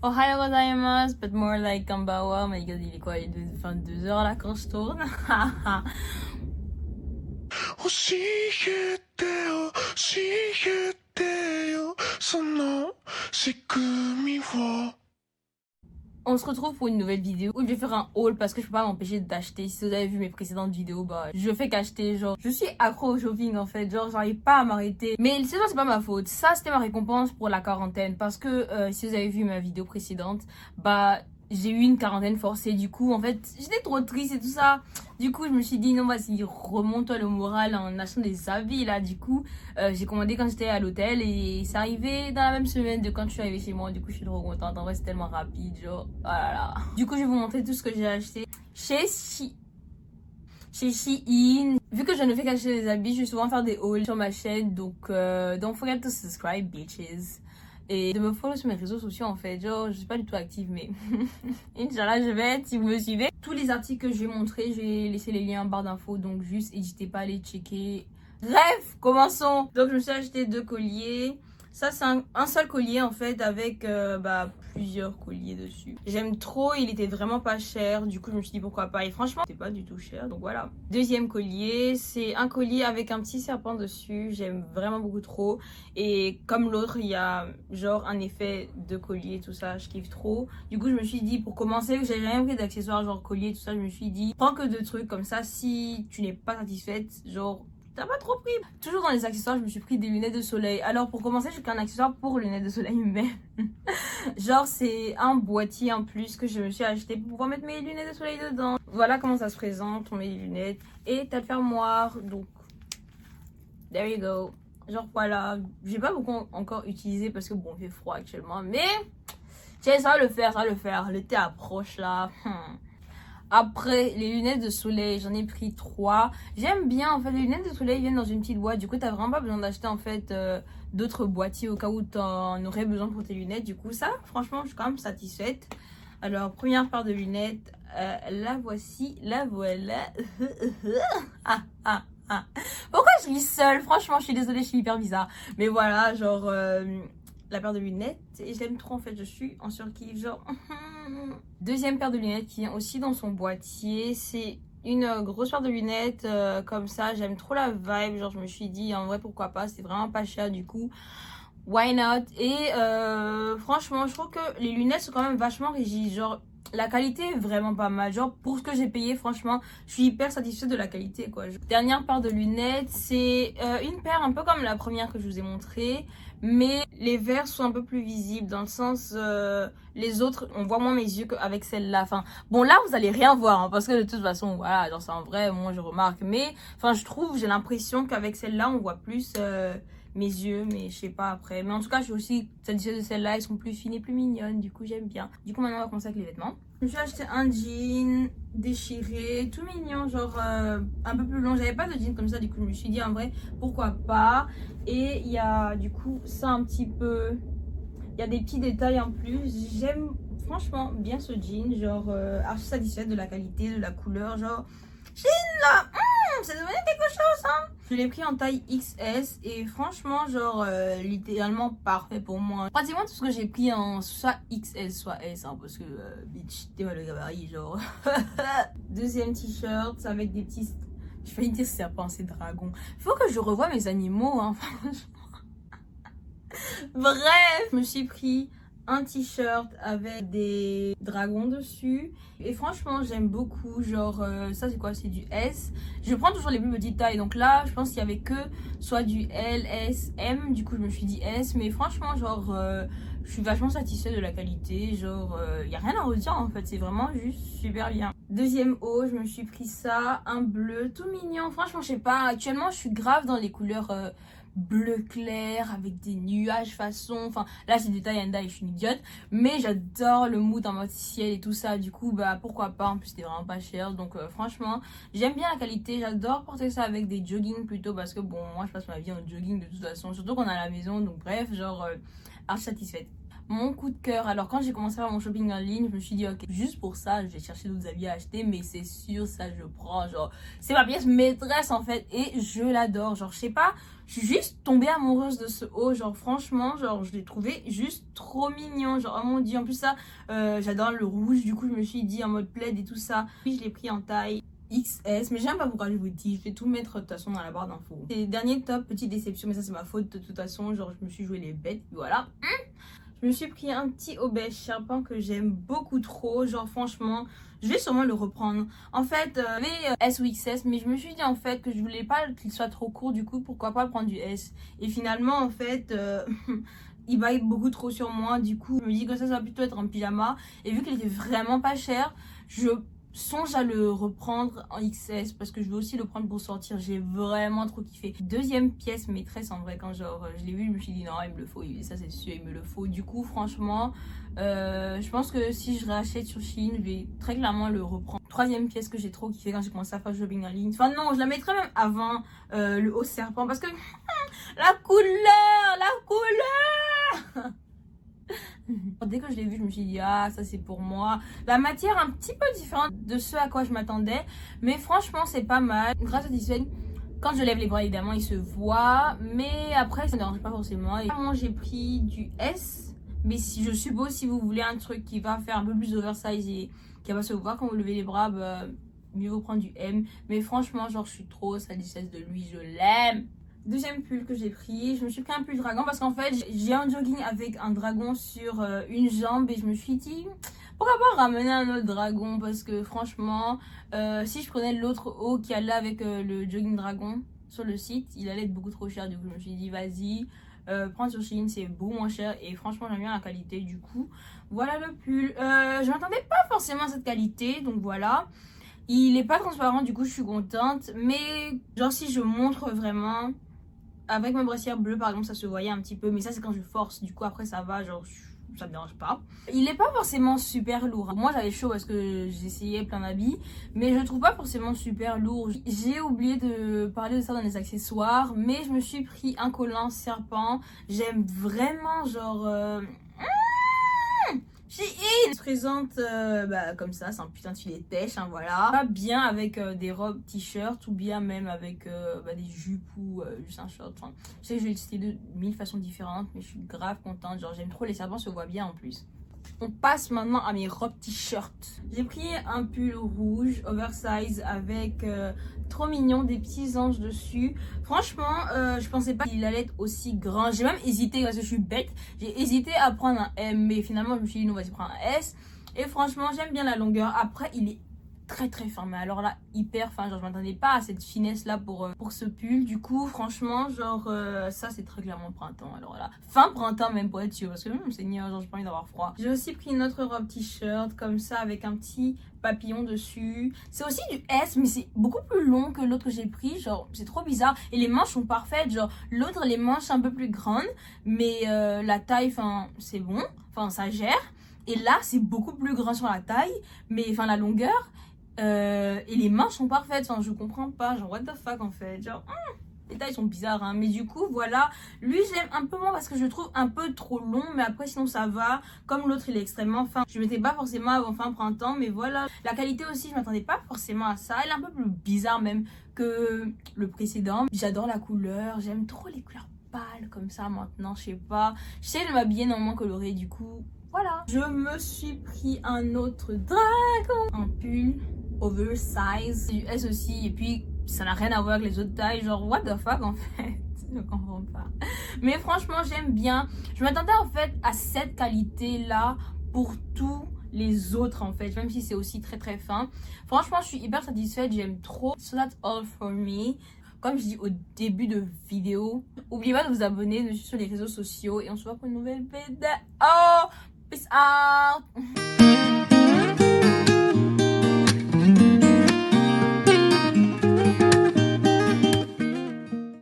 Ohayou gozaimasu, but more like Kambawa. My god, il est quoi? Il est 22h là quand je tourne. 教えてよ教えてよその仕組みを On se retrouve pour une nouvelle vidéo où je vais faire un haul parce que je peux pas m'empêcher d'acheter. Si vous avez vu mes précédentes vidéos, bah je fais qu'acheter. Genre, je suis accro au shopping en fait. Genre, j'arrive pas à m'arrêter. Mais c'est pas ma faute. Ça, c'était ma récompense pour la quarantaine parce que si vous avez vu ma vidéo précédente, bah j'ai eu une quarantaine forcée. Du coup, en fait, j'étais trop triste et tout ça. Du coup, je me suis dit non, vas-y, remonte-toi le moral en achetant des habits là. Du coup, j'ai commandé quand j'étais à l'hôtel et c'est arrivé dans la même semaine de quand je suis arrivée chez moi. Du coup, je suis trop contente. En vrai, c'est tellement rapide, genre, oh là là. Du coup, je vais vous montrer tout ce que j'ai acheté chez Shein. Vu que je ne fais qu'acheter des habits, je vais souvent faire des hauls sur ma chaîne. Donc, don't forget to subscribe, bitches. Et de me follow sur mes réseaux sociaux en fait. Genre, je suis pas du tout active, mais Inch'Allah, je vais être si vous me suivez. Tous les articles que je vais montrer, je vais laisser les liens en barre d'infos. Donc, juste n'hésitez pas à les checker. Bref, commençons. Donc, je me suis acheté 2 colliers. Ça, c'est un seul collier en fait avec plusieurs colliers dessus. J'aime trop, il était vraiment pas cher. Du coup, je me suis dit pourquoi pas. Et franchement, c'est pas du tout cher. Donc voilà. Deuxième collier, c'est un collier avec un petit serpent dessus. J'aime vraiment beaucoup trop. Et comme l'autre, il y a genre un effet de collier, tout ça. Je kiffe trop. Du coup, je me suis dit pour commencer, j'ai rien pris d'accessoires genre collier, tout ça. Je me suis dit, prends que 2 trucs comme ça. Si tu n'es pas satisfaite, genre. T'as pas trop pris. Toujours dans les accessoires, je me suis pris des lunettes de soleil. Alors pour commencer, j'ai qu'un accessoire pour lunettes de soleil, mais genre c'est un boîtier en plus que je me suis acheté pour pouvoir mettre mes lunettes de soleil dedans. Voilà comment ça se présente. On met les lunettes et t'as le fermoir. Donc there you go. Genre voilà, j'ai pas beaucoup encore utilisé parce que bon, il fait froid actuellement, mais tiens, ça va le faire. L'été approche là. Après, les lunettes de soleil, j'en ai pris 3. J'aime bien, en fait, les lunettes de soleil viennent dans une petite boîte. Du coup, t'as vraiment pas besoin d'acheter, en fait, d'autres boîtiers au cas où t'en aurais besoin pour tes lunettes. Du coup, ça, franchement, je suis quand même satisfaite. Alors, première paire de lunettes, la voici, la voilà. Pourquoi je ris seule? Franchement, je suis désolée, je suis hyper bizarre. Mais voilà, genre... la paire de lunettes et je l'aime trop en fait, je suis en surkiff genre. Deuxième paire de lunettes qui vient aussi dans son boîtier, c'est une grosse paire de lunettes comme ça, j'aime trop la vibe, genre je me suis dit en vrai pourquoi pas, c'est vraiment pas cher du coup, why not. Et franchement je trouve que les lunettes sont quand même vachement rigides, genre la qualité est vraiment pas mal, genre pour ce que j'ai payé franchement je suis hyper satisfaite de la qualité quoi. Dernière paire de lunettes, c'est une paire un peu comme la première que je vous ai montrée, mais les verres sont un peu plus visibles dans le sens les autres on voit moins mes yeux qu'avec celle-là. Enfin bon là vous allez rien voir hein, parce que de toute façon voilà genre c'est en vrai moi je remarque, mais enfin je trouve j'ai l'impression qu'avec celle-là on voit plus mes yeux, mais je sais pas après. Mais en tout cas, je suis aussi satisfaite de celles-là. Elles sont plus fines et plus mignonnes. Du coup, j'aime bien. Du coup, maintenant, on va commencer avec les vêtements. Je me suis acheté un jean déchiré, tout mignon, genre un peu plus long. J'avais pas de jean comme ça, du coup, je me suis dit en vrai, pourquoi pas. Et il y a du coup ça un petit peu. Il y a des petits détails en plus. J'aime franchement bien ce jean, genre archi satisfaite de la qualité, de la couleur, genre. Jean là, c'est devenu quelque chose hein. Je l'ai pris en taille XS et franchement genre littéralement parfait pour moi. Pratiquement tout ce que j'ai pris en soit XL soit S hein, parce que bitch t'es mal le gabarit genre. Deuxième t-shirt avec des petits, je failli dire serpent, c'est dragon. Faut que je revoie mes animaux hein. Bref, je me suis pris un t-shirt avec des dragons dessus et franchement j'aime beaucoup, genre ça c'est quoi, c'est du S. Je prends toujours les plus petites tailles, donc là je pense qu'il y avait que soit du L, S, M, du coup je me suis dit S, mais franchement genre je suis vachement satisfaite de la qualité, genre y a rien à redire en fait, c'est vraiment juste super bien. Deuxième haut, je me suis pris ça, un bleu tout mignon, franchement je sais pas, actuellement je suis grave dans les couleurs bleu clair avec des nuages façon, enfin là c'est des tailles and dye, je suis une idiote, mais j'adore le mood en mode ciel et tout ça, du coup bah pourquoi pas, en plus c'était vraiment pas cher, donc franchement j'aime bien la qualité, j'adore porter ça avec des jogging plutôt parce que bon moi je passe ma vie en jogging de toute façon, surtout qu'on est à la maison, donc bref genre archi satisfaite. mon coup de cœur. Alors quand j'ai commencé à faire mon shopping en ligne, je me suis dit ok, juste pour ça je vais chercher d'autres habits à acheter, mais c'est sûr ça je prends, genre c'est ma pièce maîtresse en fait et je l'adore. Genre je sais pas, je suis juste tombée amoureuse de ce haut, genre franchement genre je l'ai trouvé juste trop mignon, genre oh mon dieu. En plus ça j'adore le rouge, du coup je me suis dit en mode plaid et tout ça. Puis je l'ai pris en taille XS, mais j'aime pas pourquoi je vous dis, je vais tout mettre de toute façon dans la barre d'infos. Les derniers top, petite déception, mais ça c'est ma faute de toute façon, genre je me suis joué les bêtes, voilà. Je me suis pris un petit obèse Sherpan que j'aime beaucoup trop, genre franchement, je vais sûrement le reprendre. En fait, j'avais S ou XS, mais je me suis dit en fait que je voulais pas qu'il soit trop court, du coup pourquoi pas prendre du S. Et finalement en fait, il va être beaucoup trop sur moi, du coup je me dis que ça va plutôt être en pyjama. Et vu qu'il était vraiment pas cher, je songe à le reprendre en XS parce que je veux aussi le prendre pour sortir. J'ai vraiment trop kiffé. Deuxième pièce maîtresse en vrai, quand genre je l'ai vu, je me suis dit non, il me le faut, ça c'est sûr, il me le faut. Du coup franchement je pense que si je rachète sur Shein, je vais très clairement le reprendre. Troisième pièce que j'ai trop kiffé quand j'ai commencé à faire le shopping en ligne, enfin non, je la mettrais même avant le haut serpent parce que la couleur dès que je l'ai vu, je me suis dit ah ça c'est pour moi. La matière un petit peu différente de ce à quoi je m'attendais, mais franchement c'est pas mal. Grâce à Disney, quand je lève les bras évidemment il se voit, mais après ça ne dérange pas forcément. Et moi j'ai pris du S, mais si je suppose si vous voulez un truc qui va faire un peu plus oversize et qui va se voir quand vous levez les bras, bah, mieux vaut prendre du M. Mais franchement genre je suis trop satisfaite de lui, je l'aime. Deuxième pull que j'ai pris, je me suis pris un pull dragon parce qu'en fait j'ai un jogging avec un dragon sur une jambe et je me suis dit pourquoi pas ramener un autre dragon, parce que franchement si je prenais l'autre haut qui allait avec le jogging dragon sur le site, il allait être beaucoup trop cher. Du coup je me suis dit vas-y, prends sur Shein, c'est beaucoup moins cher et franchement j'aime bien la qualité. Du coup voilà le pull. Je m'attendais pas forcément à cette qualité, donc voilà. Il est pas transparent, du coup je suis contente, mais genre si je montre vraiment avec ma brassière bleue par exemple ça se voyait un petit peu, mais ça c'est quand je force, du coup après ça va, genre ça me dérange pas. Il est pas forcément super lourd. Moi j'avais chaud parce que j'essayais plein d'habits, mais je le trouve pas forcément super lourd. J'ai oublié de parler de ça dans les accessoires, mais je me suis pris un collant serpent. J'aime vraiment genre Shein se présente comme ça, c'est un putain de filet de pêche, hein, voilà. Pas bien avec des robes t-shirt ou bien même avec des jupes ou juste un short. Enfin, je sais que je vais tester de 1000 façons différentes, mais je suis grave contente. Genre j'aime trop, les serpents se voient bien en plus. On passe maintenant à mes robes t-shirt. J'ai pris un pull rouge oversize avec trop mignon, des petits anges dessus. Franchement, je pensais pas qu'il allait être aussi grand. J'ai même hésité parce que je suis bête. J'ai hésité à prendre un M, mais finalement je me suis dit non, vas-y, prends un S. Et franchement, j'aime bien la longueur. Après, il est très fin, mais alors là hyper fin, genre je m'attendais pas à cette finesse là pour ce pull. Du coup franchement genre ça c'est très clairement printemps. Alors là fin printemps même pour être sûr, parce que seigneur, genre j'ai pas envie d'avoir froid. J'ai aussi pris une autre robe t-shirt comme ça avec un petit papillon dessus. C'est aussi du S, mais c'est beaucoup plus long que l'autre que j'ai pris, genre c'est trop bizarre. Et les manches sont parfaites, genre l'autre les manches un peu plus grandes, mais la taille, enfin c'est bon, enfin ça gère. Et là c'est beaucoup plus grand sur la taille, mais enfin la longueur. Et les manches sont parfaites, enfin je comprends pas, genre what the fuck en fait, genre les tailles sont bizarres hein. Mais du coup voilà, lui je l'aime un peu moins parce que je le trouve un peu trop long, mais après sinon ça va. Comme l'autre il est extrêmement fin, je mettais pas forcément avant fin printemps, mais voilà. La qualité aussi je m'attendais pas forcément à ça, elle est un peu plus bizarre même que le précédent. J'adore la couleur, j'aime trop les couleurs pâles comme ça maintenant, je sais pas, j'essaie de m'habiller normalement coloré, du coup voilà. Je me suis pris un autre dragon, un pull oversize, c'est du S aussi, et puis ça n'a rien à voir avec les autres tailles, genre what the fuck en fait. Je comprends pas, mais franchement j'aime bien. Je m'attendais en fait à cette qualité là pour tous les autres en fait, même si c'est aussi très fin. Franchement je suis hyper satisfaite, j'aime trop. So that's all for me. Comme je dis au début de vidéo, n'oubliez pas de vous abonner, de suivre sur les réseaux sociaux, et on se voit pour une nouvelle vidéo. Peace out.